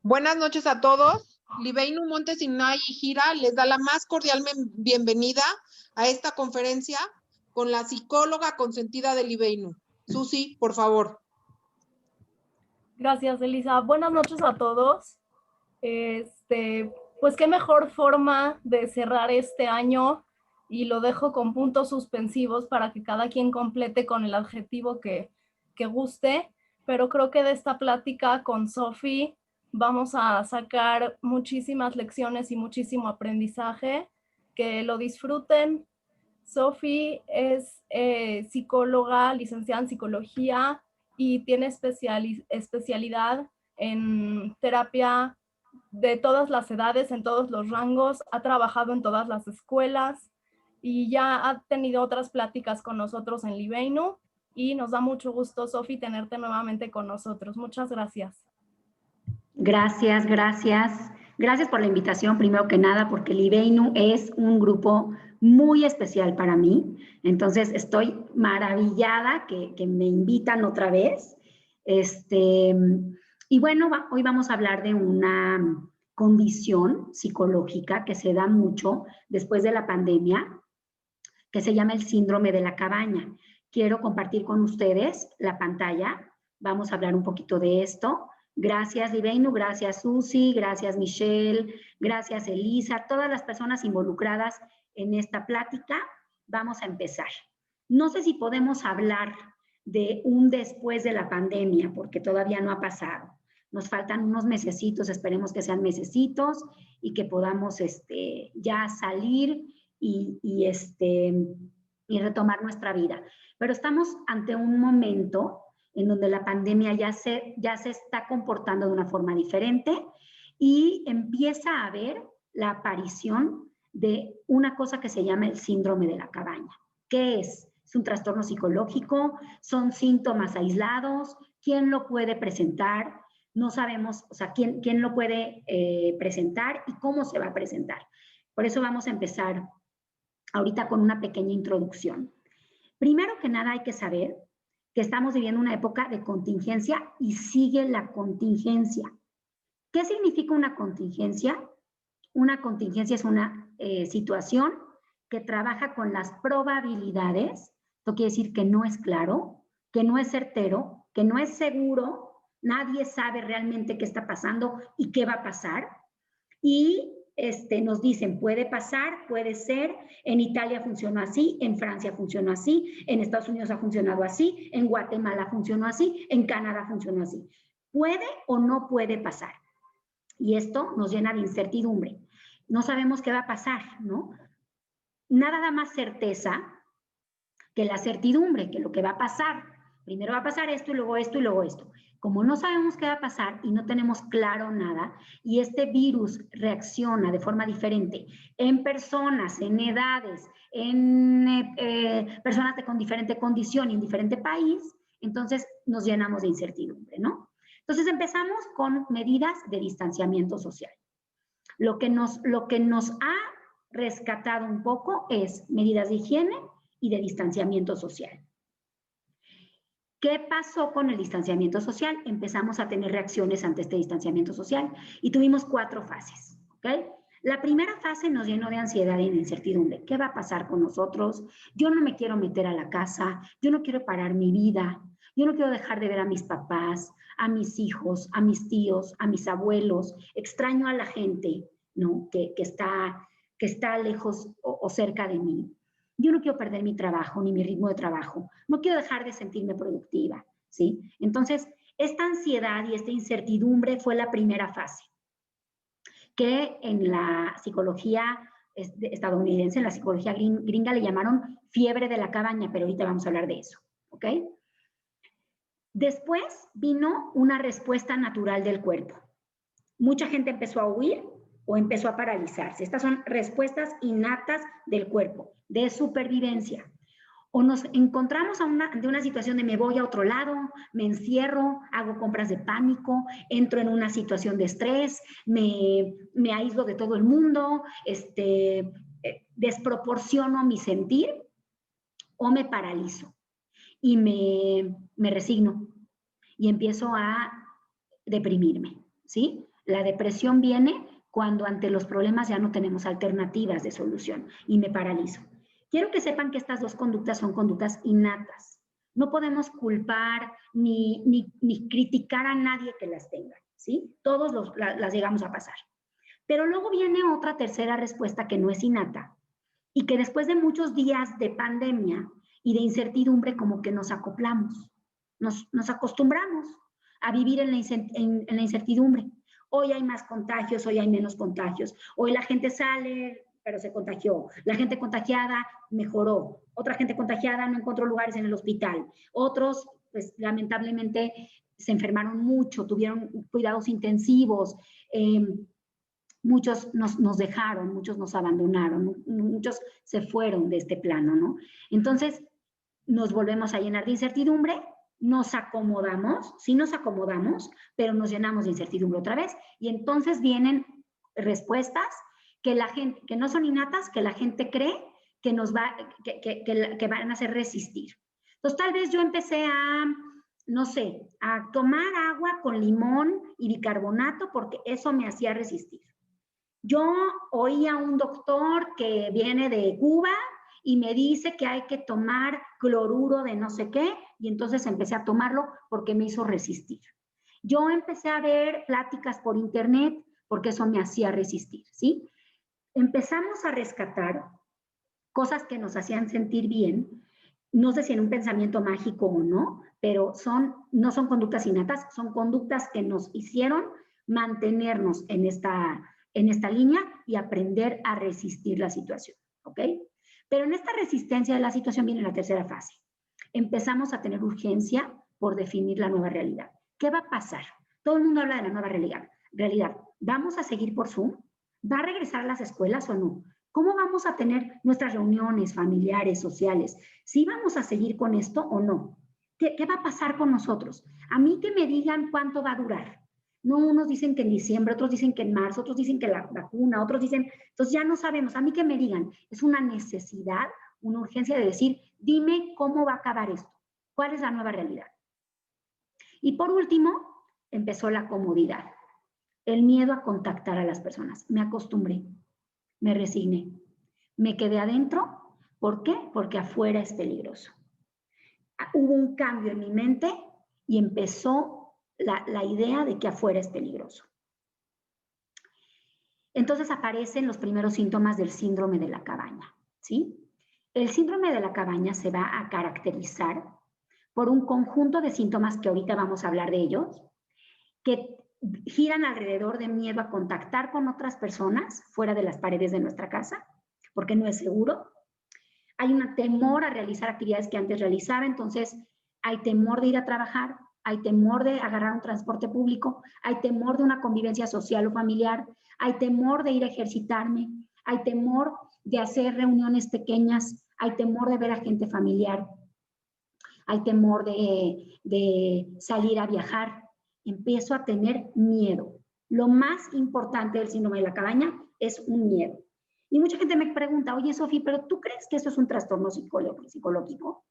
Buenas noches a todos. Libeinu Montes Ignay y Gira les da la más cordial bienvenida a esta conferencia con la psicóloga consentida de Libeinu. Susi, por favor. Gracias, Elisa. Buenas noches a todos. Pues qué mejor forma de cerrar este año, y lo dejo con puntos suspensivos para que cada quien complete con el adjetivo que guste, pero creo que de esta plática con Sofi vamos a sacar muchísimas lecciones y muchísimo aprendizaje. Que lo disfruten. Sofi es psicóloga, licenciada en psicología, y tiene especialidad en terapia de todas las edades, en todos los rangos. Ha trabajado en todas las escuelas y ya ha tenido otras pláticas con nosotros en Libeinu, y nos da mucho gusto, Sofi, tenerte nuevamente con nosotros. Muchas gracias. Gracias, gracias. Gracias por la invitación, primero que nada, porque Libeinu es un grupo muy especial para mí. Entonces, estoy maravillada que me invitan otra vez. Y bueno, hoy vamos a hablar de una condición psicológica que se da mucho después de la pandemia, que se llama el síndrome de la cabaña. Quiero compartir con ustedes la pantalla. Vamos a hablar un poquito de esto. Gracias, Libeinu, gracias, Susi, gracias, Michelle, gracias, Elisa, todas las personas involucradas en esta plática. Vamos a empezar. No sé si podemos hablar de un después de la pandemia, porque todavía no ha pasado. Nos faltan unos mesecitos, esperemos que sean mesecitos y que podamos ya salir y retomar nuestra vida. Pero estamos ante un momento en donde la pandemia ya se está comportando de una forma diferente y empieza a haber la aparición de una cosa que se llama el síndrome de la cabaña. ¿Qué es? ¿Es un trastorno psicológico? ¿Son síntomas aislados? ¿Quién lo puede presentar? No sabemos, o sea, quién lo puede presentar y cómo se va a presentar. Por eso vamos a empezar ahorita con una pequeña introducción. Primero que nada hay que saber que estamos viviendo una época de contingencia y sigue la contingencia. ¿Qué significa una contingencia? Una contingencia es una situación que trabaja con las probabilidades. Esto quiere decir que no es claro, que no es certero, que no es seguro. Nadie sabe realmente qué está pasando y qué va a pasar. Y nos dicen, puede pasar, puede ser, en Italia funcionó así, en Francia funcionó así, en Estados Unidos ha funcionado así, en Guatemala funcionó así, en Canadá funcionó así. ¿Puede o no puede pasar? Y esto nos llena de incertidumbre. No sabemos qué va a pasar, ¿no? Nada da más certeza que la certidumbre, que lo que va a pasar. Primero va a pasar esto y luego esto y luego esto. Como no sabemos qué va a pasar y no tenemos claro nada, y este virus reacciona de forma diferente en personas, en edades, en personas con diferente condición y en diferente país, entonces nos llenamos de incertidumbre, ¿no? Entonces empezamos con medidas de distanciamiento social. Lo que nos ha rescatado un poco es medidas de higiene y de distanciamiento social. ¿Qué pasó con el distanciamiento social? Empezamos a tener reacciones ante este distanciamiento social y tuvimos 4 fases, ¿ok? La primera fase nos llenó de ansiedad y de incertidumbre. ¿Qué va a pasar con nosotros? Yo no me quiero meter a la casa, yo no quiero parar mi vida, yo no quiero dejar de ver a mis papás, a mis hijos, a mis tíos, a mis abuelos. Extraño a la gente, ¿no? que está lejos o cerca de mí. Yo no quiero perder mi trabajo ni mi ritmo de trabajo. No quiero dejar de sentirme productiva, ¿sí? Entonces, esta ansiedad y esta incertidumbre fue la primera fase, que en la psicología estadounidense, en la psicología gringa, le llamaron fiebre de la cabaña, pero ahorita vamos a hablar de eso, ¿ok? Después vino una respuesta natural del cuerpo. Mucha gente empezó a huir o empezó a paralizarse. Estas son respuestas innatas del cuerpo, de supervivencia. O nos encontramos ante una situación de me voy a otro lado, me encierro, hago compras de pánico, entro en una situación de estrés, me aíslo de todo el mundo, desproporciono mi sentir o me paralizo y me resigno y empiezo a deprimirme, ¿sí? La depresión viene cuando ante los problemas ya no tenemos alternativas de solución y me paralizo. Quiero que sepan que estas dos conductas son conductas innatas. No podemos culpar ni criticar a nadie que las tenga, ¿sí? Todos las llegamos a pasar. Pero luego viene otra tercera respuesta que no es innata y que después de muchos días de pandemia y de incertidumbre como que nos acoplamos, nos acostumbramos a vivir en la incertidumbre. Hoy hay más contagios, hoy hay menos contagios, hoy la gente sale, pero se contagió. La gente contagiada mejoró. Otra gente contagiada no encontró lugares en el hospital. Otros, pues lamentablemente, se enfermaron mucho, tuvieron cuidados intensivos. Muchos nos dejaron, muchos nos abandonaron, muchos se fueron de este plano, ¿no? Entonces, nos volvemos a llenar de incertidumbre, nos acomodamos, sí nos acomodamos, pero nos llenamos de incertidumbre otra vez, y entonces vienen respuestas que la gente, que no son innatas, que la gente cree que que van a hacer resistir. Entonces, tal vez yo empecé a, no sé, a tomar agua con limón y bicarbonato porque eso me hacía resistir. Yo oí a un doctor que viene de Cuba y me dice que hay que tomar cloruro de no sé qué, y entonces empecé a tomarlo porque me hizo resistir. Yo empecé a ver pláticas por internet porque eso me hacía resistir, ¿sí? Empezamos a rescatar cosas que nos hacían sentir bien, no sé si en un pensamiento mágico o no, pero no son conductas innatas, son conductas que nos hicieron mantenernos en esta línea y aprender a resistir la situación, ¿ok? Pero en esta resistencia de la situación viene la tercera fase. Empezamos a tener urgencia por definir la nueva realidad. ¿Qué va a pasar? Todo el mundo habla de la nueva realidad. ¿Vamos a seguir por Zoom? ¿Va a regresar a las escuelas o no? ¿Cómo vamos a tener nuestras reuniones familiares, sociales? ¿Sí vamos a seguir con esto o no? ¿Qué va a pasar con nosotros? A mí que me digan cuánto va a durar. No, unos dicen que en diciembre, otros dicen que en marzo, otros dicen que la vacuna, otros dicen, entonces ya no sabemos. A mí que me digan, es una necesidad, una urgencia de decir, dime cómo va a acabar esto, cuál es la nueva realidad. Y por último, empezó la comodidad, el miedo a contactar a las personas. Me acostumbré, me resigné, me quedé adentro. ¿Por qué? Porque afuera es peligroso. Hubo un cambio en mi mente y empezó la idea de que afuera es peligroso. Entonces aparecen los primeros síntomas del síndrome de la cabaña, ¿sí? El síndrome de la cabaña se va a caracterizar por un conjunto de síntomas que ahorita vamos a hablar de ellos, que giran alrededor de miedo a contactar con otras personas fuera de las paredes de nuestra casa, porque no es seguro. Hay un temor a realizar actividades que antes realizaba, entonces hay temor de ir a trabajar, hay temor de agarrar un transporte público, hay temor de una convivencia social o familiar, hay temor de ir a ejercitarme, hay temor de hacer reuniones pequeñas, hay temor de ver a gente familiar, hay temor de salir a viajar. Empiezo a tener miedo. Lo más importante del síndrome de la cabaña es un miedo. Y mucha gente me pregunta, oye, Sofi, ¿pero tú crees que eso es un trastorno psicológico?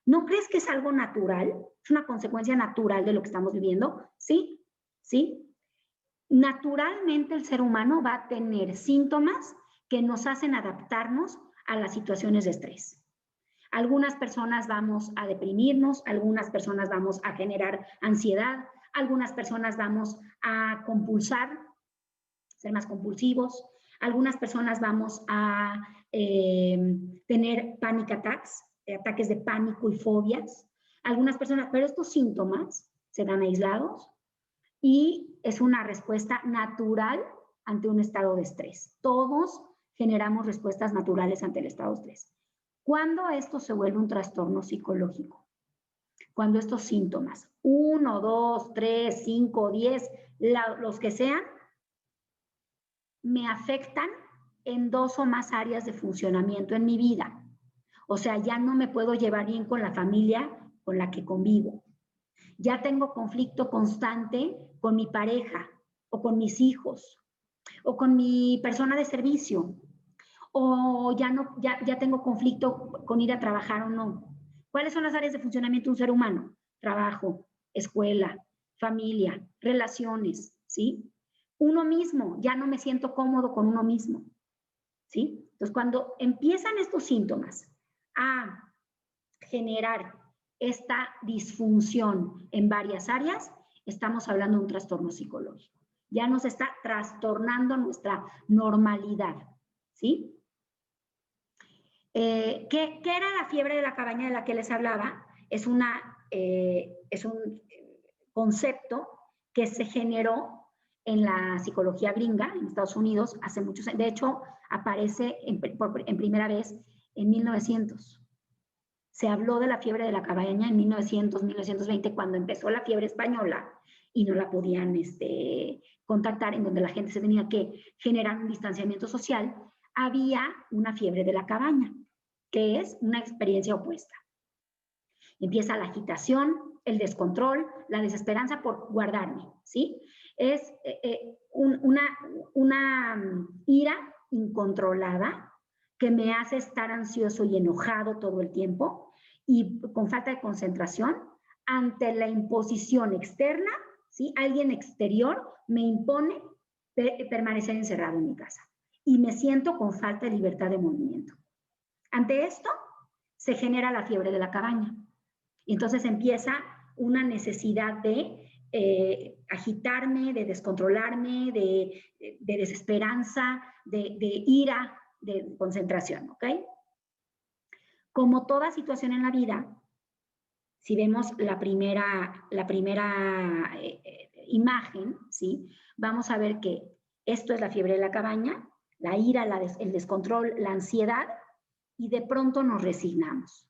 ¿No crees que es algo natural? ¿Es una consecuencia natural de lo que estamos viviendo? Sí, sí. Naturalmente el ser humano va a tener síntomas que nos hacen adaptarnos a las situaciones de estrés. Algunas personas vamos a deprimirnos, algunas personas vamos a generar ansiedad, algunas personas vamos a compulsar, ser más compulsivos, algunas personas vamos a tener panic attacks, ataques de pánico y fobias. Algunas personas, pero estos síntomas se dan aislados y es una respuesta natural ante un estado de estrés. Todos generamos respuestas naturales ante el estado de estrés. ¿Cuándo esto se vuelve un trastorno psicológico? Cuando estos síntomas, 1, 2, 3, 5, 10, los que sean, me afectan en 2 o más áreas de funcionamiento en mi vida. O sea, ya no me puedo llevar bien con la familia con la que convivo. Ya tengo conflicto constante con mi pareja o con mis hijos o con mi persona de servicio. O ya tengo conflicto con ir a trabajar o no. ¿Cuáles son las áreas de funcionamiento de un ser humano? Trabajo, escuela, familia, relaciones, ¿sí? Uno mismo, ya no me siento cómodo con uno mismo, ¿sí? Entonces, cuando empiezan estos síntomas a generar esta disfunción en varias áreas, estamos hablando de un trastorno psicológico. Ya nos está trastornando nuestra normalidad, ¿sí? ¿Qué era la fiebre de la cabaña de la que les hablaba? Es un concepto que se generó en la psicología gringa, en Estados Unidos, hace muchos años. De hecho, aparece en primera vez en 1900. Se habló de la fiebre de la cabaña en 1900, 1920, cuando empezó la fiebre española y no la podían contactar, en donde la gente se tenía que generar un distanciamiento social. Había una fiebre de la cabaña, que es una experiencia opuesta. Empieza la agitación, el descontrol, la desesperanza por guardarme, ¿sí? Es una ira incontrolada que me hace estar ansioso y enojado todo el tiempo y con falta de concentración ante la imposición externa, ¿sí? Alguien exterior me impone permanecer encerrado en mi casa y me siento con falta de libertad de movimiento. Ante esto, se genera la fiebre de la cabaña. Y entonces empieza una necesidad de agitarme, de descontrolarme, de desesperanza, de ira, de concentración, ¿ok? Como toda situación en la vida, si vemos la primera imagen, ¿sí? Vamos a ver que esto es la fiebre de la cabaña, la ira, el descontrol, la ansiedad, y de pronto nos resignamos.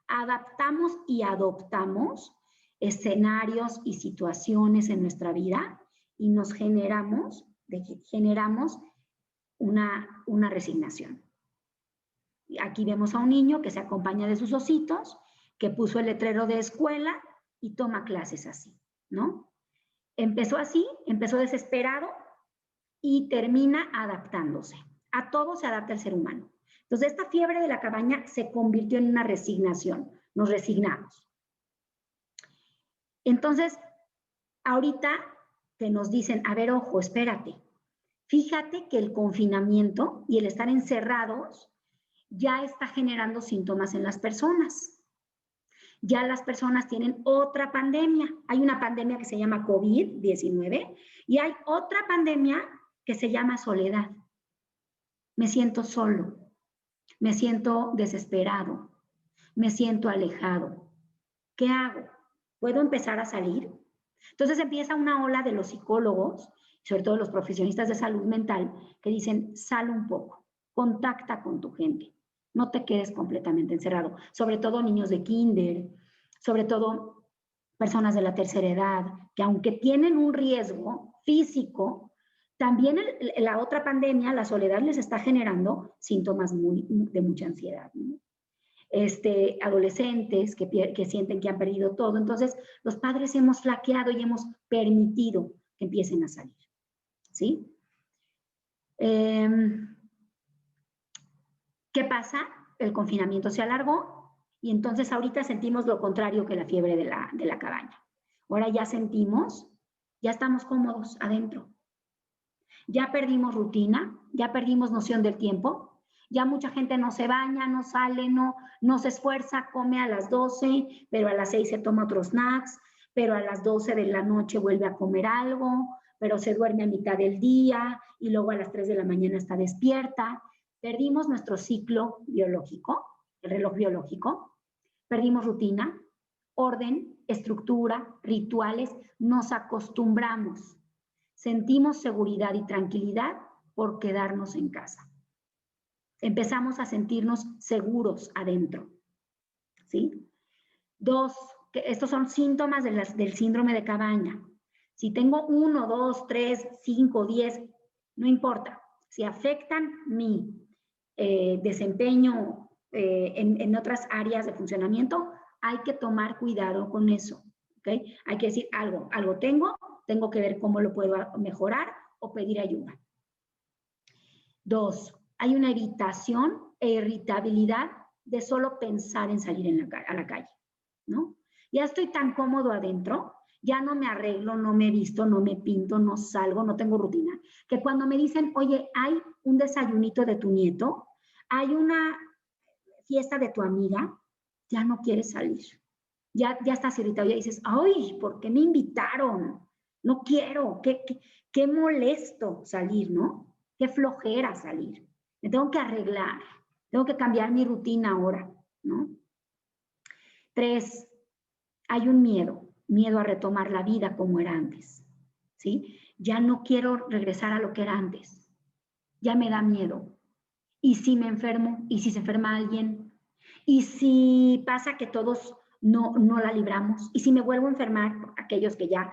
Adaptamos y adoptamos escenarios y situaciones en nuestra vida y nos generamos una resignación. Aquí vemos a un niño que se acompaña de sus ositos, que puso el letrero de escuela y toma clases así, ¿no? Empezó así, empezó desesperado y termina adaptándose. A todo se adapta el ser humano. Entonces, esta fiebre de la cabaña se convirtió en una resignación. Nos resignamos. Entonces, ahorita que nos dicen, a ver, ojo, espérate. Fíjate que el confinamiento y el estar encerrados ya está generando síntomas en las personas. Ya las personas tienen otra pandemia. Hay una pandemia que se llama COVID-19 y hay otra pandemia que se llama soledad. Me siento solo. Me siento desesperado, me siento alejado. ¿Qué hago? ¿Puedo empezar a salir? Entonces empieza una ola de los psicólogos, sobre todo los profesionistas de salud mental, que dicen, sal un poco, contacta con tu gente, no te quedes completamente encerrado. Sobre todo niños de kinder, sobre todo personas de la tercera edad, que aunque tienen un riesgo físico, también la otra pandemia, la soledad, les está generando síntomas de mucha ansiedad, ¿no? Adolescentes que sienten que han perdido todo. Entonces, los padres hemos flaqueado y hemos permitido que empiecen a salir, ¿sí? ¿Qué pasa? El confinamiento se alargó y entonces ahorita sentimos lo contrario que la fiebre de la cabaña. Ahora ya sentimos, ya estamos cómodos adentro. Ya perdimos rutina, ya perdimos noción del tiempo, ya mucha gente no se baña, no sale, no se esfuerza, come a las 12, pero a las 6 se toma otros snacks, pero a las 12 de la noche vuelve a comer algo, pero se duerme a mitad del día y luego a las 3 de la mañana está despierta. Perdimos nuestro ciclo biológico, el reloj biológico, perdimos rutina, orden, estructura, rituales, nos acostumbramos. Sentimos seguridad y tranquilidad por quedarnos en casa. Empezamos a sentirnos seguros adentro, ¿sí? 2, estos son síntomas del síndrome de cabaña. Si tengo 1, 2, 3, 5, 10, no importa. Si afectan mi desempeño en otras áreas de funcionamiento, hay que tomar cuidado con eso, ¿ok? Hay que decir algo tengo que ver cómo lo puedo mejorar o pedir ayuda. 2, hay una irritación e irritabilidad de solo pensar en salir a la calle, ¿no? Ya estoy tan cómodo adentro ya no me arreglo, no me visto, no me pinto, no salgo, no tengo rutina. Que cuando me dicen, oye, hay un desayunito de tu nieto, hay una fiesta de tu amiga, ya no quieres salir. Ya estás irritado, ya dices, ay, ¿por qué me invitaron? No quiero, qué molesto salir, ¿no? Qué flojera salir. Me tengo que arreglar, tengo que cambiar mi rutina ahora, ¿no? 3, hay un miedo a retomar la vida como era antes, ¿sí? Ya no quiero regresar a lo que era antes, ya me da miedo. ¿Y si me enfermo? ¿Y si se enferma alguien? ¿Y si pasa que todos no la libramos? ¿Y si me vuelvo a enfermar? Aquellos que ya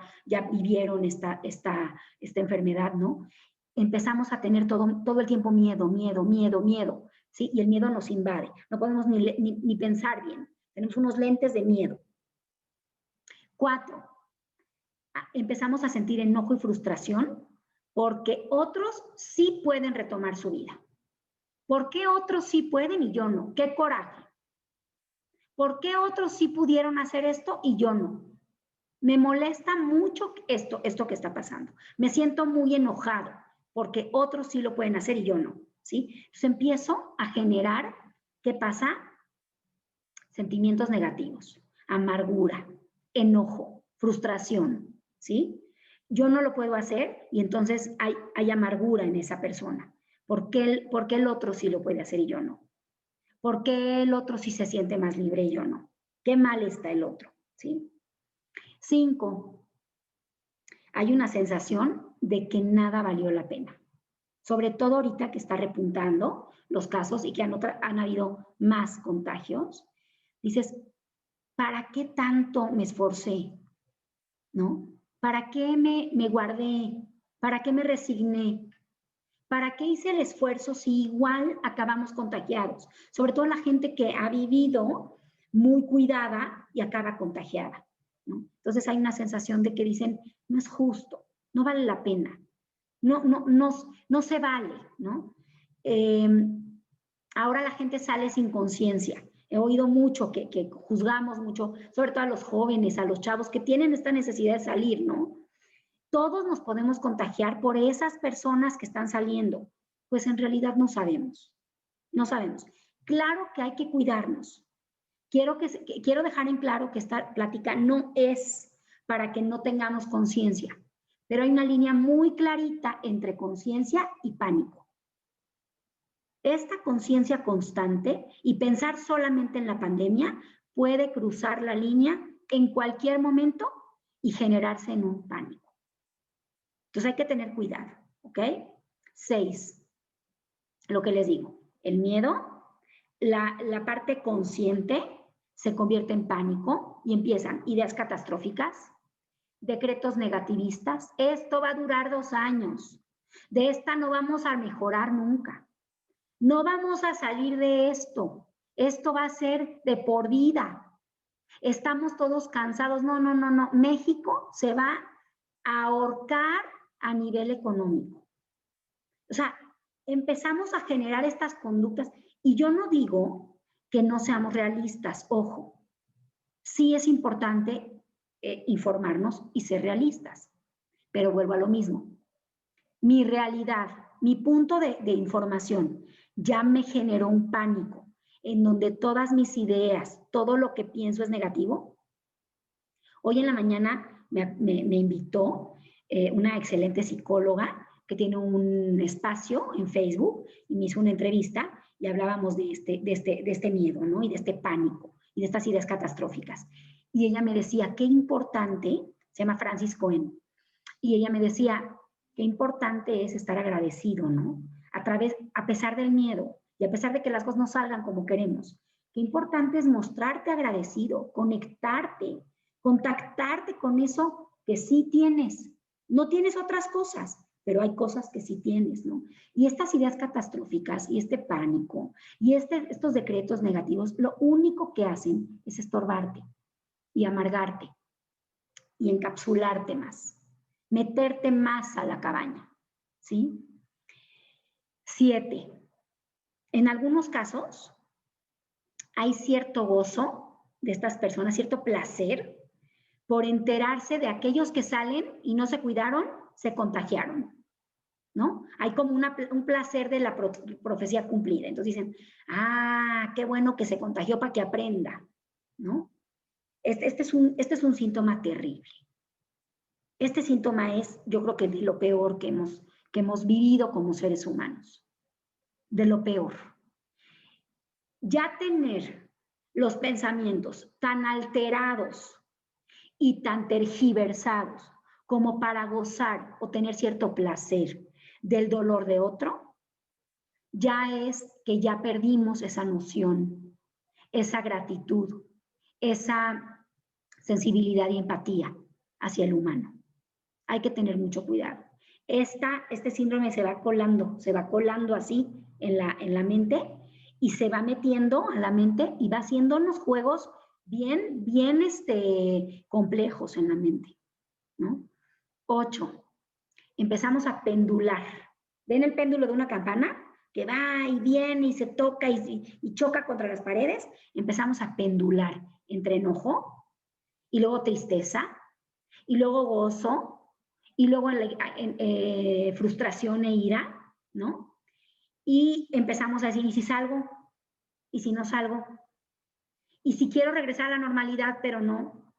vivieron esta enfermedad, ¿no? Empezamos a tener todo el tiempo miedo, ¿sí? Y el miedo nos invade. No podemos ni pensar bien. Tenemos unos lentes de miedo. 4, empezamos a sentir enojo y frustración porque otros sí pueden retomar su vida. ¿Por qué otros sí pueden y yo no? ¡Qué coraje! ¿Por qué otros sí pudieron hacer esto y yo no? Me molesta mucho esto que está pasando. Me siento muy enojado porque otros sí lo pueden hacer y yo no, ¿sí? Entonces empiezo a generar, ¿qué pasa? Sentimientos negativos, amargura, enojo, frustración, ¿sí? Yo no lo puedo hacer y entonces hay amargura en esa persona. ¿Por qué el otro sí lo puede hacer y yo no? ¿Por qué el otro sí se siente más libre y yo no? Qué mal está el otro, ¿sí? 5, hay una sensación de que nada valió la pena. Sobre todo ahorita que está repuntando los casos y que han habido más contagios. Dices, ¿para qué tanto me esforcé? ¿No? ¿Para qué me guardé? ¿Para qué me resigné? ¿Para qué hice el esfuerzo si igual acabamos contagiados? Sobre todo la gente que ha vivido muy cuidada y acaba contagiada, ¿no? Entonces hay una sensación de que dicen, no es justo, no vale la pena, no se vale, ¿no? Ahora la gente sale sin conciencia. He oído mucho que juzgamos mucho, sobre todo a los jóvenes, a los chavos que tienen esta necesidad de salir, ¿no? Todos nos podemos contagiar por esas personas que están saliendo. Pues en realidad no sabemos. No sabemos. Claro que hay que cuidarnos. Quiero dejar en claro que esta plática no es para que no tengamos conciencia, pero hay una línea muy clarita entre conciencia y pánico. Esta conciencia constante y pensar solamente en la pandemia puede cruzar la línea en cualquier momento y generarse en un pánico. Entonces hay que tener cuidado, ¿ok? 6, lo que les digo, el miedo, la parte consciente se convierte en pánico y empiezan ideas catastróficas, decretos negativistas, esto va a durar 2 años, de esta no vamos a mejorar nunca, no vamos a salir de esto va a ser de por vida, estamos todos cansados, no, México se va a ahorcar a nivel económico. O sea, empezamos a generar estas conductas y yo no digo que no seamos realistas, ojo, sí es importante informarnos y ser realistas, pero vuelvo a lo mismo. Mi realidad, mi punto de información ya me generó un pánico en donde todas mis ideas, todo lo que pienso es negativo. Hoy en la mañana me invitó una excelente psicóloga que tiene un espacio en Facebook y me hizo una entrevista y hablábamos de este miedo, ¿no? Y de este pánico y de estas ideas catastróficas. Y ella me decía, qué importante, se llama Francis Cohen, y ella me decía, qué importante es estar agradecido, ¿no? A pesar del miedo y a pesar de que las cosas no salgan como queremos, qué importante es mostrarte agradecido, conectarte, contactarte con eso que sí tienes. No tienes otras cosas, pero hay cosas que sí tienes, ¿no? Y estas ideas catastróficas y este pánico y estos decretos negativos, lo único que hacen es estorbarte y amargarte y encapsularte más, meterte más a la cabaña, ¿sí? 7. En algunos casos hay cierto gozo de estas personas, cierto placer, por enterarse de aquellos que salen y no se cuidaron, se contagiaron, ¿no? Hay como un placer de la profecía cumplida. Entonces dicen, ah, qué bueno que se contagió para que aprenda, ¿no? Este es un síntoma terrible. Este síntoma es, yo creo que de lo peor que hemos vivido como seres humanos. De lo peor. Ya tener los pensamientos tan alterados y tan tergiversados como para gozar o tener cierto placer del dolor de otro, ya es que ya perdimos esa noción, esa gratitud, esa sensibilidad y empatía hacia el humano. Hay que tener mucho cuidado. Este síndrome se va colando así en la mente y se va metiendo a la mente y va haciendo unos juegos bien complejos en la mente, ¿no? 8. Empezamos a pendular. ¿Ven el péndulo de una campana? Que va y viene y se toca y choca contra las paredes. Empezamos a pendular entre enojo y luego tristeza y luego gozo y luego frustración e ira, ¿no? Y empezamos a decir, ¿y si salgo? ¿Y si no salgo? ¿Y si quiero regresar a la normalidad, pero no?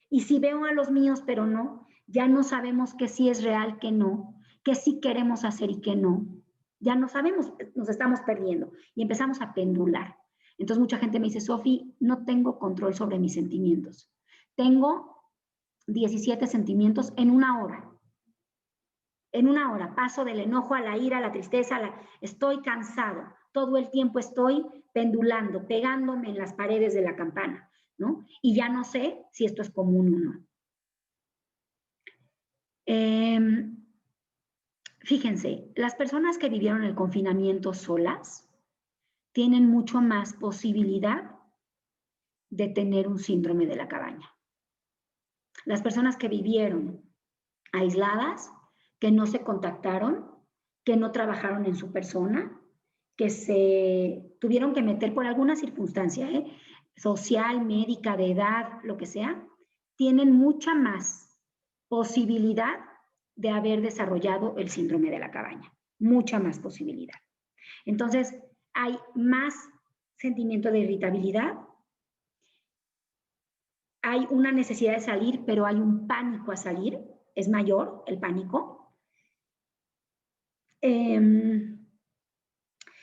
¿Y si veo a los míos, pero no? Ya no sabemos qué sí es real, qué no, qué sí queremos hacer y qué no. Ya no sabemos, nos estamos perdiendo y empezamos a pendular. Entonces mucha gente me dice, Sofi, no tengo control sobre mis sentimientos. Tengo 17 sentimientos en una hora. En una hora paso del enojo a la ira, a la tristeza, estoy cansado. Todo el tiempo estoy pendulando, pegándome en las paredes de la campana, ¿no? Y ya no sé si esto es común o no. Fíjense, las personas que vivieron el confinamiento solas tienen mucho más posibilidad de tener un síndrome de la cabaña. Las personas que vivieron aisladas, que no se contactaron, que no trabajaron en su persona, que se tuvieron que meter por alguna circunstancia, social, médica, de edad, lo que sea, tienen mucha más posibilidad de haber desarrollado el síndrome de la cabaña. Mucha más posibilidad. Entonces, hay más sentimiento de irritabilidad, hay una necesidad de salir, pero hay un pánico a salir, es mayor el pánico.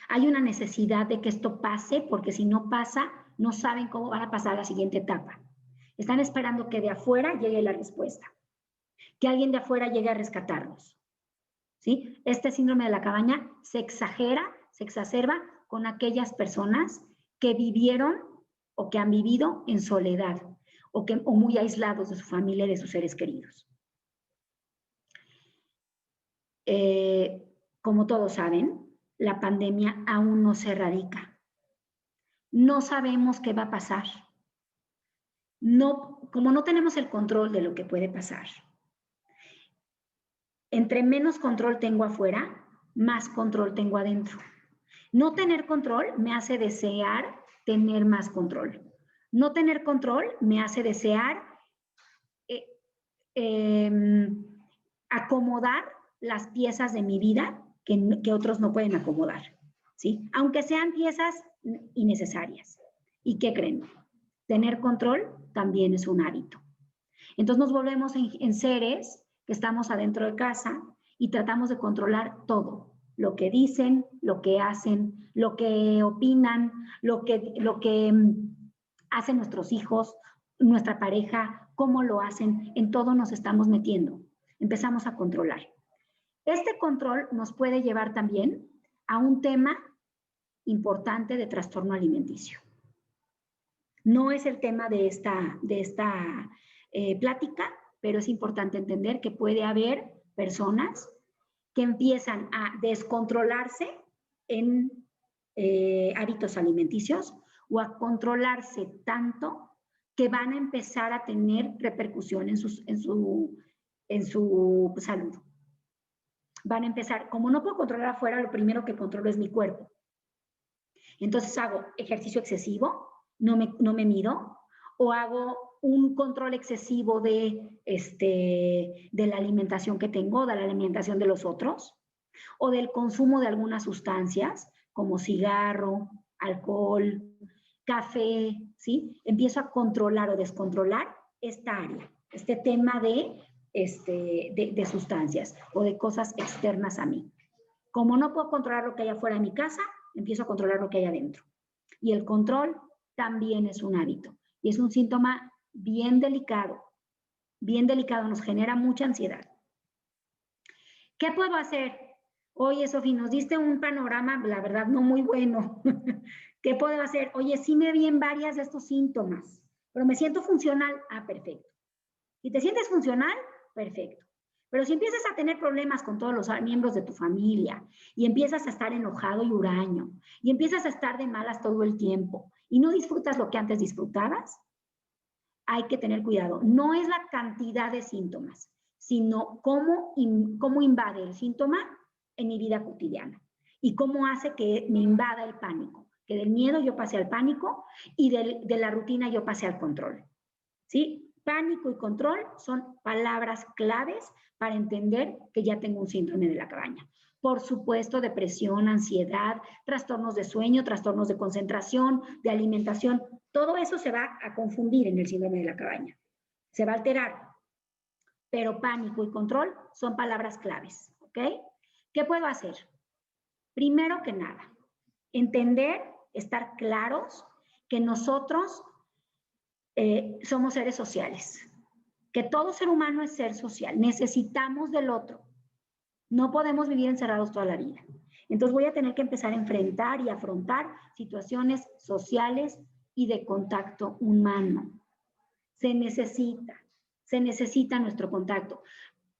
Hay una necesidad de que esto pase, porque si no pasa, no saben cómo van a pasar a la siguiente etapa. Están esperando que de afuera llegue la respuesta, que alguien de afuera llegue a rescatarlos, ¿sí? Este síndrome de la cabaña se exagera, se exacerba con aquellas personas que vivieron o que han vivido en soledad o muy aislados de su familia y de sus seres queridos. Como todos saben, la pandemia aún no se erradica. No sabemos qué va a pasar. Como no tenemos el control de lo que puede pasar. Entre menos control tengo afuera, más control tengo adentro. No tener control me hace desear tener más control. No tener control me hace desear acomodar las piezas de mi vida que otros no pueden acomodar, ¿sí? Aunque sean piezas innecesarias. ¿Y qué creen? Tener control también es un hábito. Entonces nos volvemos en seres que estamos adentro de casa y tratamos de controlar todo. Lo que dicen, lo que hacen, lo que opinan, lo que hacen nuestros hijos, nuestra pareja, cómo lo hacen, en todo nos estamos metiendo. Empezamos a controlar. Este control nos puede llevar también a un tema importante de trastorno alimenticio. No es el tema de esta plática, pero es importante entender que puede haber personas que empiezan a descontrolarse en hábitos alimenticios o a controlarse tanto que van a empezar a tener repercusión en su salud. Van a empezar, como no puedo controlar afuera, lo primero que controlo es mi cuerpo. Entonces hago ejercicio excesivo, no me mido, o hago un control excesivo de la alimentación que tengo, de la alimentación de los otros, o del consumo de algunas sustancias, como cigarro, alcohol, café, ¿sí? Empiezo a controlar o descontrolar esta área, este tema de sustancias o de cosas externas a mí. Como no puedo controlar lo que hay afuera de mi casa, empiezo a controlar lo que hay adentro. Y el control también es un hábito y es un síntoma bien delicado, nos genera mucha ansiedad. ¿Qué puedo hacer? Oye, Sofi, nos diste un panorama, la verdad, no muy bueno. ¿Qué puedo hacer? Oye, sí me vi en varias de estos síntomas, pero me siento funcional. Ah, perfecto. Si te sientes funcional, perfecto. Pero si empiezas a tener problemas con todos los miembros de tu familia y empiezas a estar enojado y huraño y empiezas a estar de malas todo el tiempo y no disfrutas lo que antes disfrutabas, hay que tener cuidado. No es la cantidad de síntomas, sino cómo invade el síntoma en mi vida cotidiana y cómo hace que me invada el pánico, que del miedo yo pase al pánico y de la rutina yo pase al control. ¿Sí? Pánico y control son palabras claves para entender que ya tengo un síndrome de la cabaña. Por supuesto, depresión, ansiedad, trastornos de sueño, trastornos de concentración, de alimentación, todo eso se va a confundir en el síndrome de la cabaña. Se va a alterar. Pero pánico y control son palabras claves, ¿ok? ¿Qué puedo hacer? Primero que nada, entender, estar claros que nosotros somos seres sociales, que todo ser humano es ser social, necesitamos del otro, no podemos vivir encerrados toda la vida. Entonces voy a tener que empezar a enfrentar y afrontar situaciones sociales y de contacto humano. Se necesita nuestro contacto.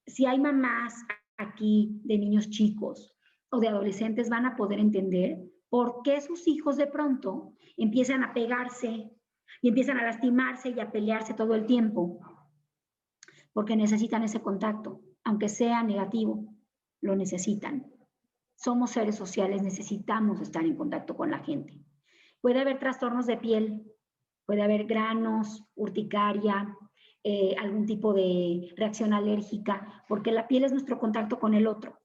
Si hay mamás aquí de niños chicos o de adolescentes, van a poder entender por qué sus hijos de pronto empiezan a pegarse y empiezan a lastimarse y a pelearse todo el tiempo, porque necesitan ese contacto, aunque sea negativo, lo necesitan. Somos seres sociales, necesitamos estar en contacto con la gente. Puede haber trastornos de piel, puede haber granos, urticaria, algún tipo de reacción alérgica, porque la piel es nuestro contacto con el otro.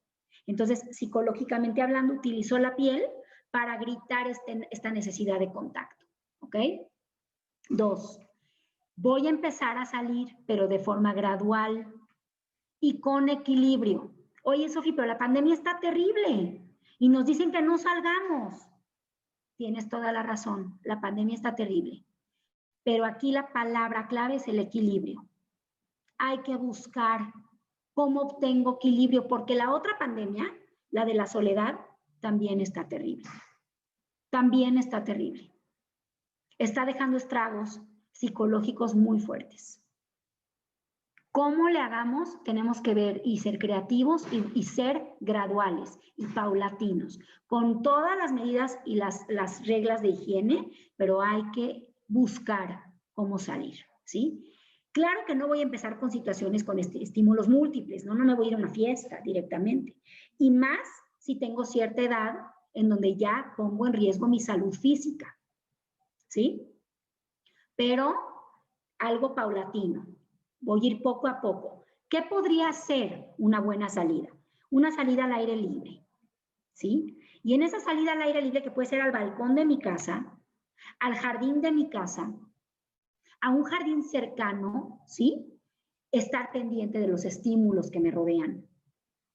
Entonces, psicológicamente hablando, utilizó la piel para gritar esta necesidad de contacto, ¿ok? 2, voy a empezar a salir, pero de forma gradual y con equilibrio. Oye, Sofi, pero la pandemia está terrible y nos dicen que no salgamos. Tienes toda la razón, la pandemia está terrible. Pero aquí la palabra clave es el equilibrio. Hay que buscar cómo obtengo equilibrio, porque la otra pandemia, la de la soledad, también está terrible. También está terrible. Está dejando estragos psicológicos muy fuertes. ¿Cómo le hagamos? Tenemos que ver y ser creativos y ser graduales y paulatinos, con todas las medidas y las reglas de higiene, pero hay que buscar cómo salir, ¿sí? Claro que no voy a empezar con situaciones con estímulos múltiples, ¿no? No me voy a ir a una fiesta directamente. Y más si tengo cierta edad en donde ya pongo en riesgo mi salud física, ¿sí? Pero algo paulatino. Voy a ir poco a poco. ¿Qué podría ser una buena salida? Una salida al aire libre, ¿sí? Y en esa salida al aire libre, que puede ser al balcón de mi casa, al jardín de mi casa, a un jardín cercano, ¿sí? Estar pendiente de los estímulos que me rodean.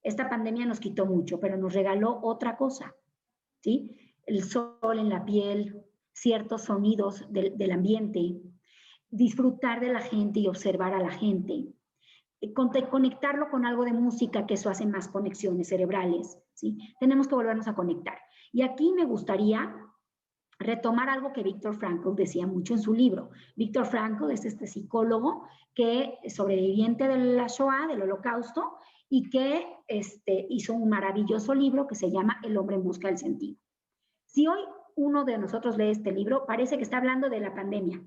Esta pandemia nos quitó mucho, pero nos regaló otra cosa, ¿sí? El sol en la piel, ciertos sonidos del ambiente, disfrutar de la gente y observar a la gente, conectarlo con algo de música, que eso hace más conexiones cerebrales, ¿sí? Tenemos que volvernos a conectar. Y aquí me gustaría retomar algo que Viktor Frankl decía mucho en su libro. Viktor Frankl es este psicólogo que sobreviviente de la Shoah, del Holocausto, y que hizo un maravilloso libro que se llama El hombre en busca del sentido. Si hoy uno de nosotros lee este libro, parece que está hablando de la pandemia,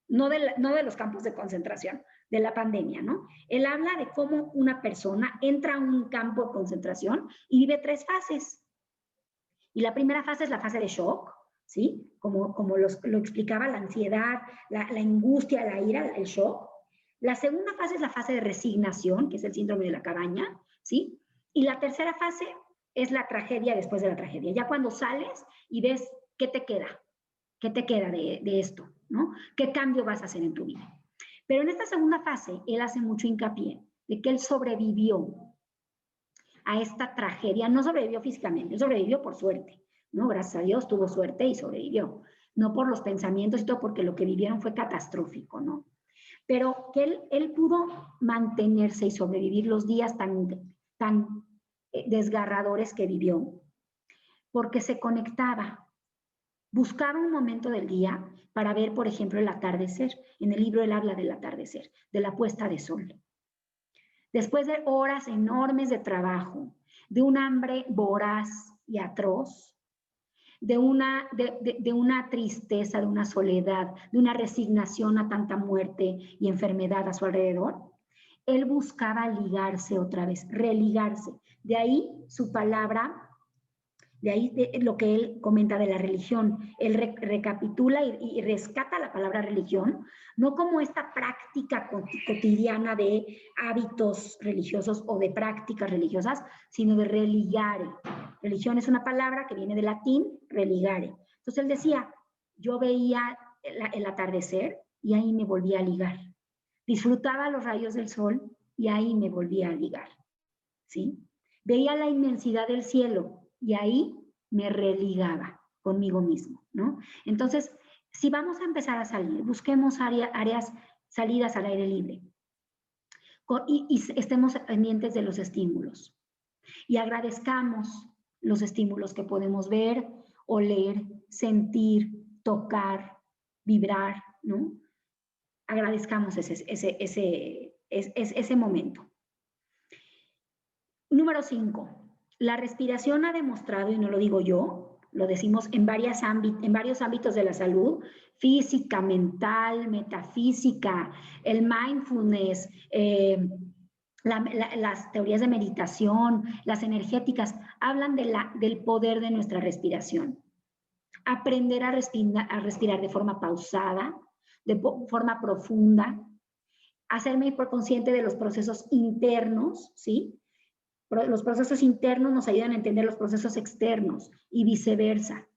no de los campos de concentración, de la pandemia, ¿no? Él habla de cómo una persona entra a un campo de concentración y vive 3 fases. Y la primera fase es la fase de shock, ¿sí? Como lo explicaba, la ansiedad, la angustia, la ira, el shock. La segunda fase es la fase de resignación, que es el síndrome de la cabaña, ¿sí? Y la tercera fase es la tragedia después de la tragedia. Ya cuando sales y ves qué te queda de esto, ¿no? ¿Qué cambio vas a hacer en tu vida? Pero en esta segunda fase, él hace mucho hincapié de que él sobrevivió a esta tragedia. No sobrevivió físicamente, él sobrevivió por suerte, ¿no? Gracias a Dios tuvo suerte y sobrevivió. No por los pensamientos y todo, porque lo que vivieron fue catastrófico, ¿no? Pero que él pudo mantenerse y sobrevivir los días tan desgarradores que vivió, porque se conectaba. Buscaba un momento del día para ver, por ejemplo, el atardecer. En el libro él habla del atardecer, de la puesta de sol. Después de horas enormes de trabajo, de un hambre voraz y atroz, de una tristeza, de una soledad, de una resignación a tanta muerte y enfermedad a su alrededor, él buscaba ligarse otra vez, religarse. De ahí su palabra, de ahí lo que él comenta de la religión. Él recapitula y rescata la palabra religión, no como esta práctica cotidiana de hábitos religiosos o de prácticas religiosas, sino de religare. Religión es una palabra que viene del latín, religare. Entonces él decía, yo veía el atardecer y ahí me volvía a ligar. Disfrutaba los rayos del sol y ahí me volvía a ligar, ¿sí? Veía la inmensidad del cielo y ahí me religaba conmigo mismo, ¿no? Entonces, si vamos a empezar a salir, busquemos salidas al aire libre y estemos pendientes de los estímulos y agradezcamos los estímulos que podemos ver, oler, sentir, tocar, vibrar, ¿no? Agradezcamos ese momento. Número 5. La respiración ha demostrado, y no lo digo yo, lo decimos en varios ámbitos de la salud, física, mental, metafísica, el mindfulness, las teorías de meditación, las energéticas, hablan del poder de nuestra respiración. Aprender a respirar de forma pausada, de forma profunda, hacerme consciente de los procesos internos, ¿sí? Los procesos internos nos ayudan a entender los procesos externos y viceversa.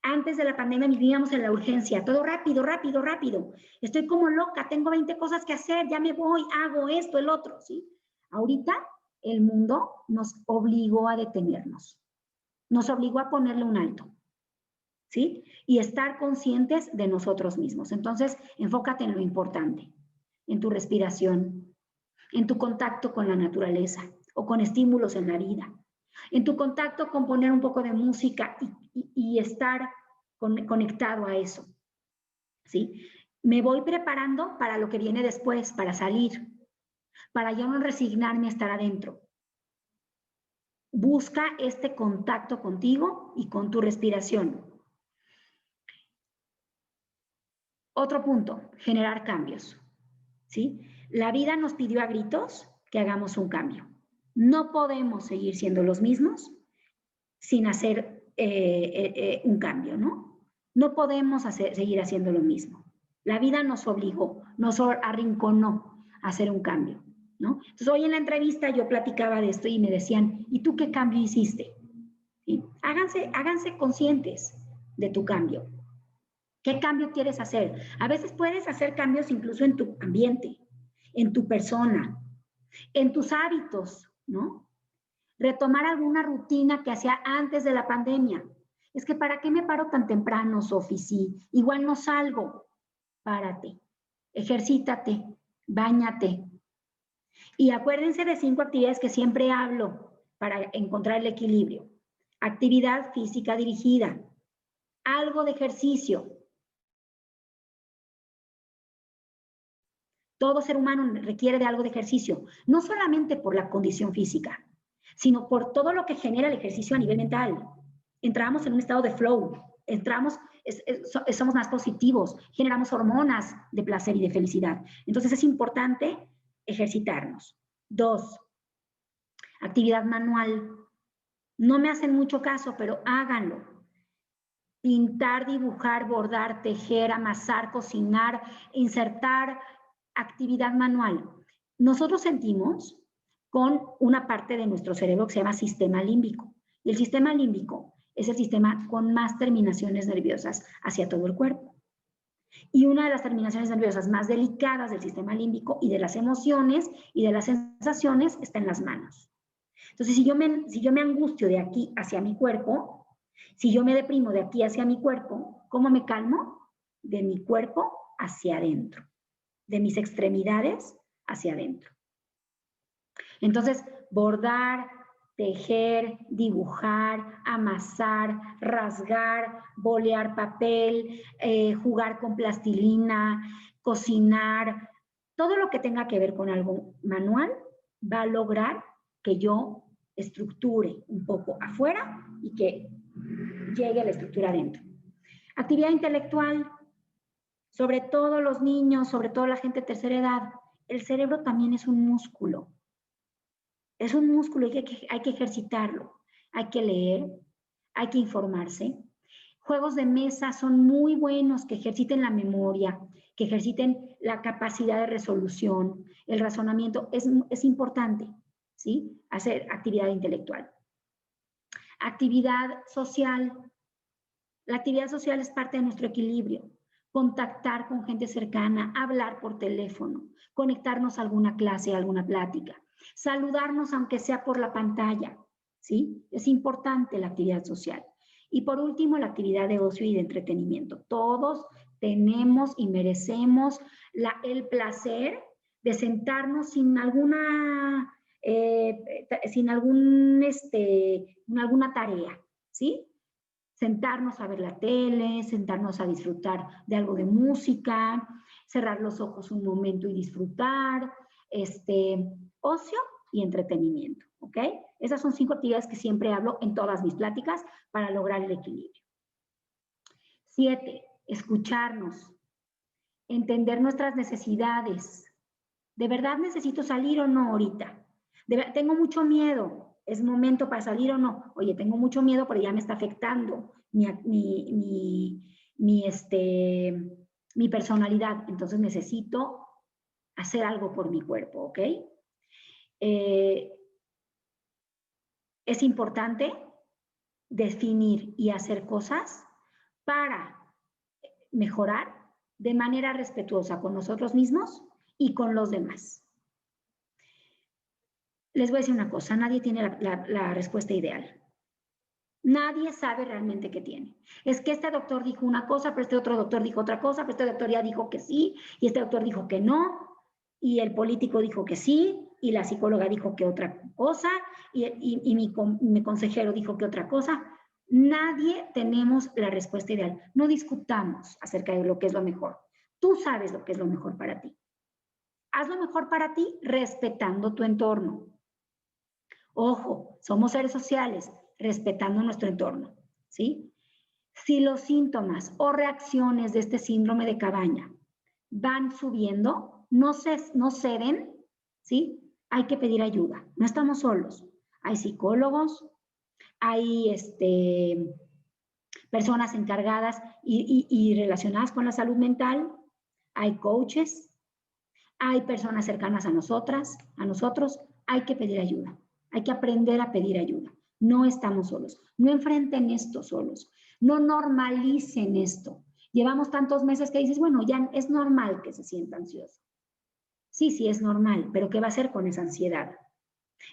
Antes de la pandemia vivíamos en la urgencia, todo rápido, rápido, rápido. Estoy como loca, tengo 20 cosas que hacer, ya me voy, hago esto, el otro, ¿sí? Ahorita el mundo nos obligó a detenernos, nos obligó a ponerle un alto, ¿sí? Y estar conscientes de nosotros mismos. Entonces, enfócate en lo importante, en tu respiración, en tu contacto con la naturaleza o con estímulos en la vida, en tu contacto con poner un poco de música y estar conectado a eso, ¿sí? Me voy preparando para lo que viene después, para salir, para yo no resignarme a estar adentro. Busca este contacto contigo y con tu respiración. Otro punto, generar cambios, ¿sí? La vida nos pidió a gritos que hagamos un cambio. No podemos seguir siendo los mismos sin hacer un cambio, ¿no? No podemos seguir haciendo lo mismo. La vida nos obligó, nos arrinconó a hacer un cambio, ¿no? Entonces, hoy en la entrevista yo platicaba de esto y me decían, ¿y tú qué cambio hiciste? ¿Sí? Háganse conscientes de tu cambio. ¿Qué cambio quieres hacer? A veces puedes hacer cambios incluso en tu ambiente, en tu persona, en tus hábitos, ¿no? Retomar alguna rutina que hacía antes de la pandemia. Es que ¿para qué me paro tan temprano, Sofi? Sí, igual no salgo. Párate, ejercítate, báñate. Y acuérdense de 5 actividades que siempre hablo para encontrar el equilibrio. Actividad física dirigida, algo de ejercicio. Todo ser humano requiere de algo de ejercicio, no solamente por la condición física, sino por todo lo que genera el ejercicio a nivel mental. Entramos en un estado de flow, somos más positivos, generamos hormonas de placer y de felicidad. Entonces es importante ejercitarnos. 2, actividad manual. No me hacen mucho caso, pero háganlo. pintar, dibujar, bordar, tejer, amasar, cocinar, insertar, actividad manual. Nosotros sentimos con una parte de nuestro cerebro que se llama sistema límbico. Y el sistema límbico es el sistema con más terminaciones nerviosas hacia todo el cuerpo. Y una de las terminaciones nerviosas más delicadas del sistema límbico y de las emociones y de las sensaciones está en las manos. Entonces, si yo me angustio de aquí hacia mi cuerpo, si yo me deprimo de aquí hacia mi cuerpo, ¿cómo me calmo? De mi cuerpo hacia adentro, de mis extremidades hacia adentro. Entonces, bordar, tejer, dibujar, amasar, rasgar, bolear papel, jugar con plastilina, cocinar, todo lo que tenga que ver con algo manual va a lograr que yo estructure un poco afuera y que llegue a la estructura adentro. Actividad intelectual, sobre todo los niños, sobre todo la gente de tercera edad. El cerebro también es un músculo. Es un músculo y hay que ejercitarlo. Hay que leer, hay que informarse. Juegos de mesa son muy buenos, que ejerciten la memoria, que ejerciten la capacidad de resolución, el razonamiento. Es importante, ¿sí? Hacer actividad intelectual. Actividad social. La actividad social es parte de nuestro equilibrio. Contactar con gente cercana, hablar por teléfono, conectarnos a alguna clase, a alguna plática, saludarnos aunque sea por la pantalla, ¿sí? Es importante la actividad social. Y por último, la actividad de ocio y de entretenimiento. Todos tenemos y merecemos el placer de sentarnos sin alguna tarea, ¿sí? Sentarnos a ver la tele, sentarnos a disfrutar de algo de música, cerrar los ojos un momento y disfrutar, ocio y entretenimiento, ¿ok? Esas son 5 actividades que siempre hablo en todas mis pláticas para lograr el equilibrio. 7, escucharnos, entender nuestras necesidades. ¿De verdad necesito salir o no ahorita? Tengo mucho miedo. ¿Es momento para salir o no? Oye, tengo mucho miedo, pero ya me está afectando mi personalidad. Entonces necesito hacer algo por mi cuerpo, ¿ok? Es importante definir y hacer cosas para mejorar de manera respetuosa con nosotros mismos y con los demás. Les voy a decir una cosa, nadie tiene la respuesta ideal. Nadie sabe realmente qué tiene. Es que este doctor dijo una cosa, pero este otro doctor dijo otra cosa, pero este doctor ya dijo que sí, y este doctor dijo que no, y el político dijo que sí, y la psicóloga dijo que otra cosa, y mi consejero dijo que otra cosa. Nadie tenemos la respuesta ideal. No discutamos acerca de lo que es lo mejor. Tú sabes lo que es lo mejor para ti. Haz lo mejor para ti respetando tu entorno. Ojo, somos seres sociales, respetando nuestro entorno, ¿sí? Si los síntomas o reacciones de este síndrome de cabaña van subiendo, no ceden, ¿sí? Hay que pedir ayuda, no estamos solos. Hay psicólogos, hay personas encargadas y relacionadas con la salud mental, hay coaches, hay personas cercanas a nosotros, hay que pedir ayuda. Hay que aprender a pedir ayuda. No estamos solos. No enfrenten esto solos. No normalicen esto. Llevamos tantos meses que dices, bueno, ya es normal que se sienta ansioso. Sí, es normal, pero ¿qué va a hacer con esa ansiedad?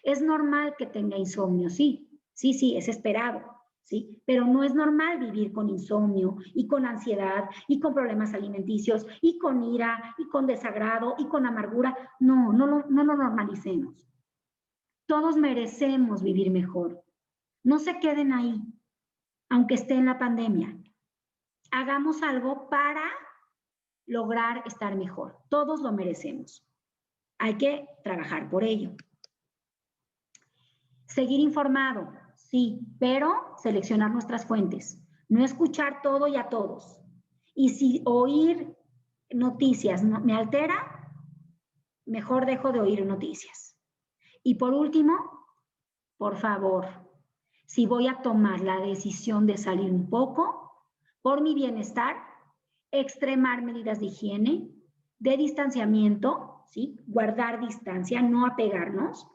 Es normal que tenga insomnio, sí, es esperado, ¿sí? Pero no es normal vivir con insomnio y con ansiedad y con problemas alimenticios y con ira y con desagrado y con amargura. No lo normalicemos. Todos merecemos vivir mejor. No se queden ahí, aunque esté en la pandemia. Hagamos algo para lograr estar mejor. Todos lo merecemos. Hay que trabajar por ello. Seguir informado, sí, pero seleccionar nuestras fuentes. No escuchar todo y a todos. Y si oír noticias me altera, mejor dejo de oír noticias. Y por último, por favor, si voy a tomar la decisión de salir un poco, por mi bienestar, extremar medidas de higiene, de distanciamiento, ¿sí? Guardar distancia, no apegarnos.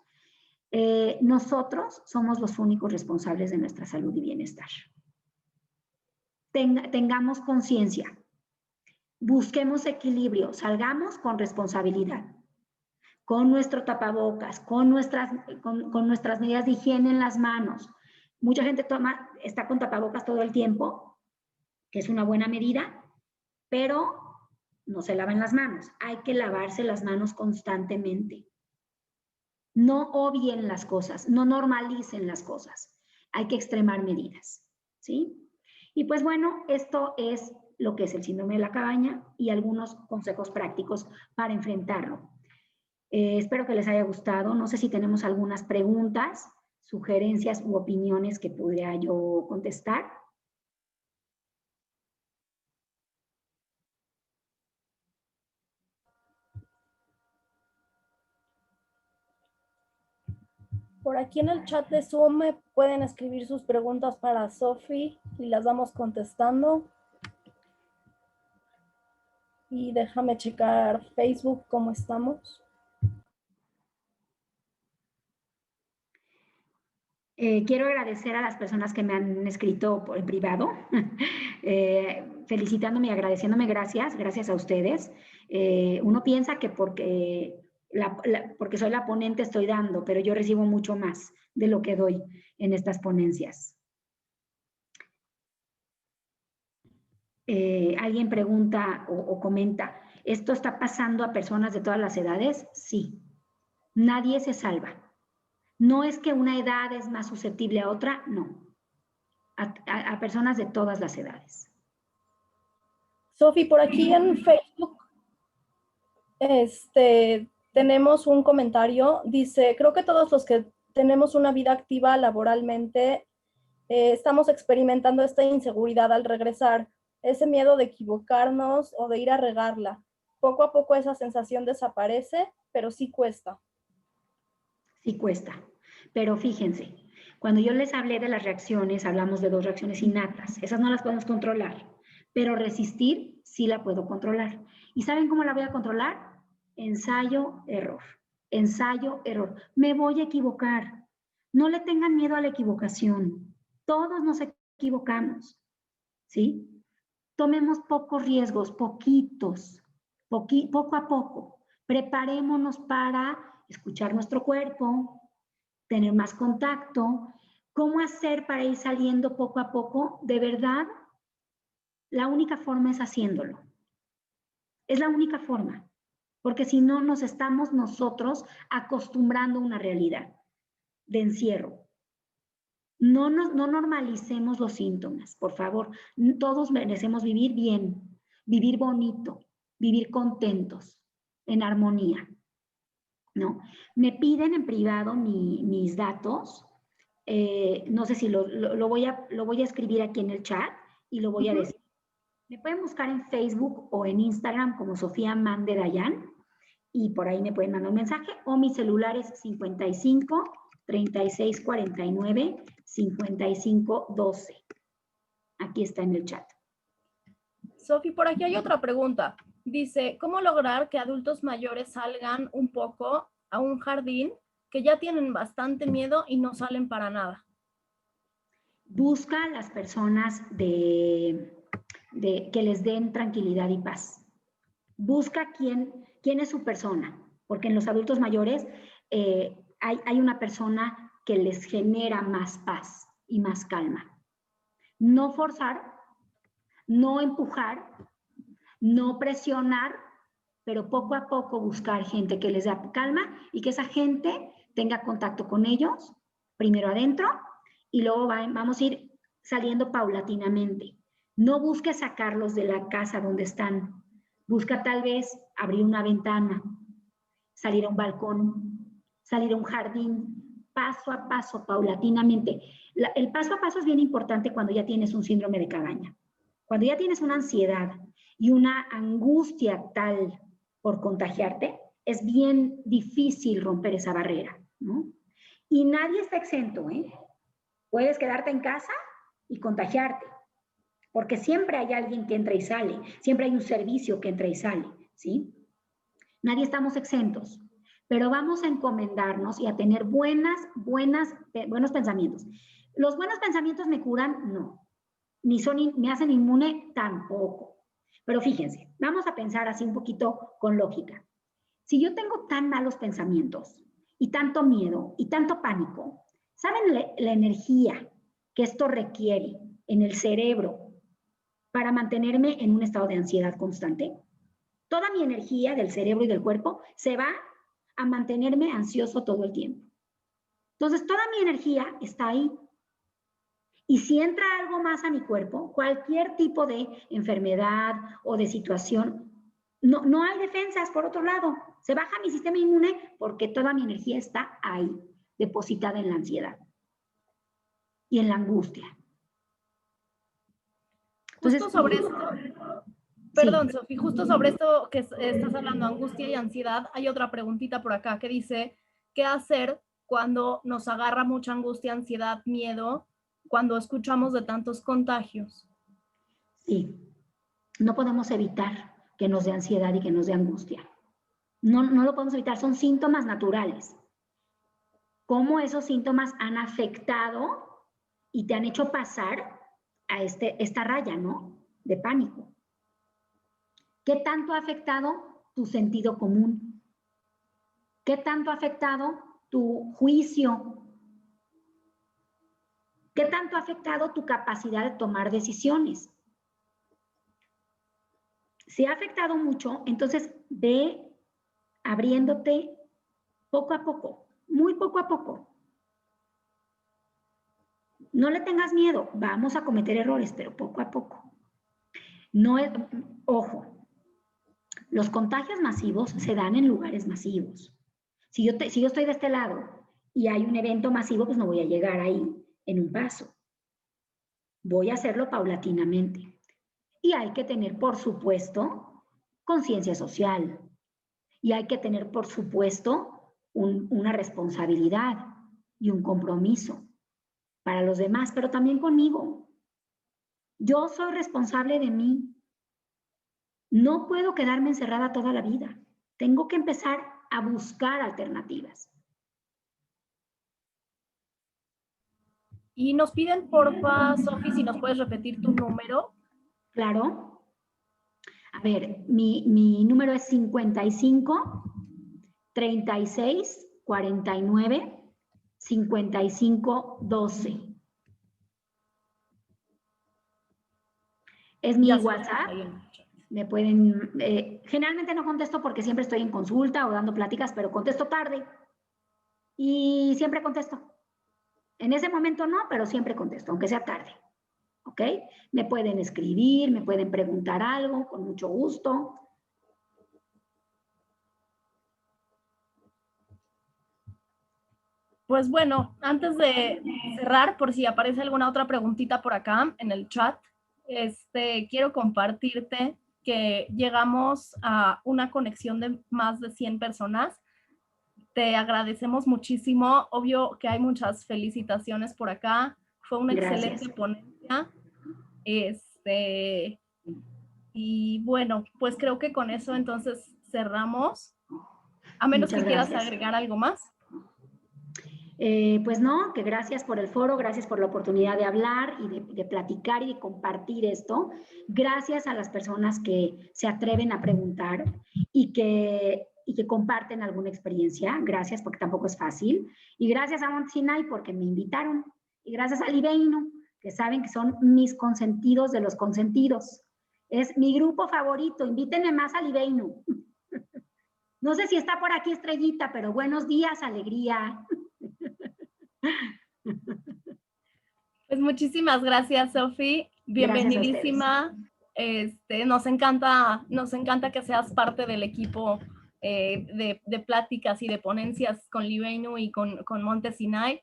Nosotros somos los únicos responsables de nuestra salud y bienestar. Tengamos conciencia, busquemos equilibrio, salgamos con responsabilidad, con nuestro tapabocas, con nuestras medidas de higiene en las manos. Mucha gente está con tapabocas todo el tiempo, que es una buena medida, pero no se lavan las manos. Hay que lavarse las manos constantemente. No obvien las cosas, no normalicen las cosas. Hay que extremar medidas, ¿sí? Y pues bueno, esto es lo que es el síndrome de la cabaña y algunos consejos prácticos para enfrentarlo. Espero que les haya gustado. No sé si tenemos algunas preguntas, sugerencias u opiniones que pudiera yo contestar. Por aquí en el chat de Zoom me pueden escribir sus preguntas para Sofi y las vamos contestando. Y déjame checar Facebook cómo estamos. Quiero agradecer a las personas que me han escrito en privado, felicitándome y agradeciéndome, gracias a ustedes. Uno piensa que porque soy la ponente estoy dando, pero yo recibo mucho más de lo que doy en estas ponencias. Alguien pregunta o comenta, ¿esto está pasando a personas de todas las edades? Sí, nadie se salva. No es que una edad es más susceptible a otra, no. A personas de todas las edades. Sofi, por aquí en Facebook tenemos un comentario. Dice, creo que todos los que tenemos una vida activa laboralmente estamos experimentando esta inseguridad al regresar, ese miedo de equivocarnos o de ir a regarla. Poco a poco esa sensación desaparece, pero sí cuesta. Sí cuesta, pero fíjense, cuando yo les hablé de las reacciones, hablamos de 2 reacciones innatas, esas no las podemos controlar, pero resistir sí la puedo controlar. ¿Y saben cómo la voy a controlar? Ensayo, error, ensayo, error. Me voy a equivocar, no le tengan miedo a la equivocación, todos nos equivocamos, ¿sí? Tomemos pocos riesgos, poquitos, poco a poco. Preparémonos para escuchar nuestro cuerpo, tener más contacto. ¿Cómo hacer para ir saliendo poco a poco? De verdad, la única forma es haciéndolo. Es la única forma, porque si no nos estamos nosotros acostumbrando a una realidad de encierro. No normalicemos los síntomas, por favor. Todos merecemos vivir bien, vivir bonito, vivir contentos, en armonía, ¿no? Me piden en privado mis datos. No sé si lo voy a escribir aquí en el chat y lo voy a decir. Me pueden buscar en Facebook o en Instagram como Sofía Mande Dayan y por ahí me pueden mandar un mensaje o mi celular es 55 36 49 55 12. Aquí está en el chat. Sofi, por aquí hay otra pregunta. Dice, ¿cómo lograr que adultos mayores salgan un poco a un jardín que ya tienen bastante miedo y no salen para nada? Busca a las personas que les den tranquilidad y paz. Busca quién es su persona, porque en los adultos mayores hay una persona que les genera más paz y más calma. No forzar, no empujar, no presionar, pero poco a poco buscar gente que les dé calma y que esa gente tenga contacto con ellos, primero adentro, y luego vamos a ir saliendo paulatinamente. No busques sacarlos de la casa donde están. Busca tal vez abrir una ventana, salir a un balcón, salir a un jardín, paso a paso, paulatinamente. El paso a paso es bien importante cuando ya tienes un síndrome de cabaña. Cuando ya tienes una ansiedad y una angustia tal por contagiarte, es bien difícil romper esa barrera, ¿no? Y nadie está exento, ¿eh? Puedes quedarte en casa y contagiarte. porque siempre hay alguien que entra y sale, siempre hay un servicio que entra y sale, ¿sí? Nadie estamos exentos, pero vamos a encomendarnos y a tener buenos pensamientos. ¿Los buenos pensamientos me curan? No. Me hacen inmune? Tampoco. Pero fíjense, vamos a pensar así un poquito con lógica. Si yo tengo tan malos pensamientos y tanto miedo y tanto pánico, ¿saben la energía que esto requiere en el cerebro para mantenerme en un estado de ansiedad constante? Toda mi energía del cerebro y del cuerpo se va a mantenerme ansioso todo el tiempo. Entonces, toda mi energía está ahí. Y si entra algo más a mi cuerpo, cualquier tipo de enfermedad o de situación, no hay defensas por otro lado. Se baja mi sistema inmune porque toda mi energía está ahí, depositada en la ansiedad y en la angustia. Entonces, justo sobre esto, perdón, sí. Sofi, justo sobre esto que estás hablando, angustia y ansiedad, hay otra preguntita por acá que dice, ¿qué hacer cuando nos agarra mucha angustia, ansiedad, miedo, cuando escuchamos de tantos contagios? Sí, no podemos evitar que nos dé ansiedad y que nos dé angustia. No lo podemos evitar, son síntomas naturales. ¿Cómo esos síntomas han afectado y te han hecho pasar a esta raya, ¿no? De pánico. ¿Qué tanto ha afectado tu sentido común? ¿Qué tanto ha afectado tu juicio? ¿Qué tanto ha afectado tu capacidad de tomar decisiones? Si ha afectado mucho, entonces ve abriéndote poco a poco, muy poco a poco. No le tengas miedo, vamos a cometer errores, pero poco a poco. No es, ojo, los contagios masivos se dan en lugares masivos. Si yo estoy de este lado y hay un evento masivo, pues no voy a llegar ahí en un paso. Voy a hacerlo paulatinamente. Y hay que tener, por supuesto, conciencia social. Y hay que tener, por supuesto, una responsabilidad y un compromiso para los demás, pero también conmigo. Yo soy responsable de mí. No puedo quedarme encerrada toda la vida. Tengo que empezar a buscar alternativas. Y nos piden, porfa, Sofi, si nos puedes repetir tu número. Claro. A ver, mi número es 55 36 49 55 12. Es mi WhatsApp. Me pueden, generalmente no contesto porque siempre estoy en consulta o dando pláticas, pero contesto tarde. Y siempre contesto. En ese momento no, pero siempre contesto, aunque sea tarde. ¿Ok? Me pueden escribir, me pueden preguntar algo, con mucho gusto. Pues bueno, antes de cerrar, por si aparece alguna otra preguntita por acá en el chat, quiero compartirte que llegamos a una conexión de más de 100 personas. Te agradecemos muchísimo. Obvio que hay muchas felicitaciones por acá. Fue una excelente ponencia. Y bueno, pues creo que con eso entonces cerramos. A menos que quieras agregar algo más. Pues no, que gracias por el foro, gracias por la oportunidad de hablar y de platicar y de compartir esto. Gracias a las personas que se atreven a preguntar y que comparten alguna experiencia. Gracias, porque tampoco es fácil. Y gracias a Monte Sinai porque me invitaron. Y gracias a Libeinu, que saben que son mis consentidos de los consentidos. Es mi grupo favorito. Invítenme más a Libeinu. No sé si está por aquí Estrellita, pero buenos días, alegría. Pues muchísimas gracias, Sofi. Bienvenidísima. Nos encanta que seas parte del equipo de pláticas y de ponencias con Libeinu y con Monte Sinai.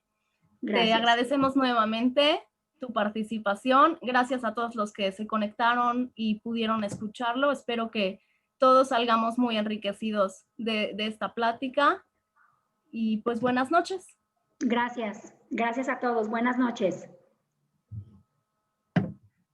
Te agradecemos nuevamente tu participación. Gracias a todos los que se conectaron y pudieron escucharlo. Espero que todos salgamos muy enriquecidos de esta plática. Y pues buenas noches. Gracias. Gracias a todos. Buenas noches.